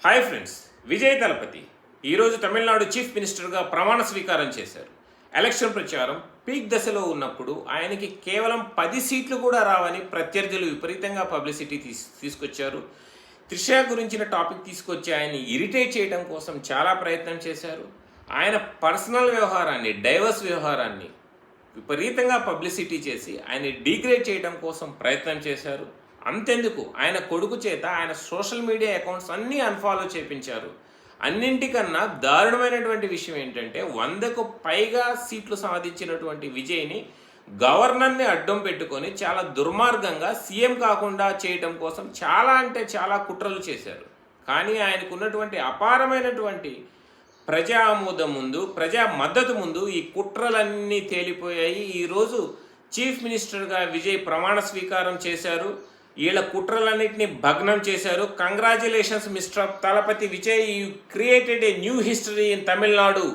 Hi friends, Vijay Thalapathy ఈరోజు Tamil Nadu chief మినిస్టర్గా ప్రమాణ స్వీకారం చేశారు. ఎలక్షన్ ప్రచారం పీక్ దశలో ఉన్నప్పుడు ఆయనకి కేవలం 10 సీట్లు కూడా రావని ప్రత్యర్థులు విపరీతంగా పబ్లిసిటీ తీసుకొచ్చారు. త్రిష గురించిన టాపిక్ తీసుకొచ్చి ఆయన్ని ఇరిటేట్ చేయడం కోసం చాలా ప్రయత్నం చేశారు. ఆయన పర్సనల్ వ్యవహారాన్ని, డైవర్స్ వ్యవహారాన్ని విపరీతంగా పబ్లిసిటీ చేసి ఆయన్ని డీగ్రేడ్ చేయడం కోసం ప్రయత్నం చేశారు. అంతెందుకు, ఆయన కొడుకు చేత ఆయన సోషల్ మీడియా అకౌంట్స్ అన్నీ అన్ఫాలో చేపించారు. అన్నింటికన్నా దారుణమైనటువంటి విషయం ఏంటంటే 100కు పైగా సీట్లు సాధించినటువంటి విజయ్ని గవర్నర్ని అడ్డం పెట్టుకొని చాలా దుర్మార్గంగా సీఎం కాకుండా చేయటం కోసం చాలా అంటే చాలా కుట్రలు చేశారు. కానీ ఆయనకు ఉన్నటువంటి అపారమైనటువంటి ప్రజా ఆమోదం ముందు, ప్రజా మద్దతు ముందు ఈ కుట్రలన్నీ తేలిపోయాయి. ఈరోజు చీఫ్ మినిస్టర్గా విజయ్ ప్రమాణ స్వీకారం చేశారు. వీళ్ళ కుట్రలన్నింటినీ భగ్నం చేశారు. Congratulations mister Thalapathy Vijay, you created a new history in Tamil Nadu.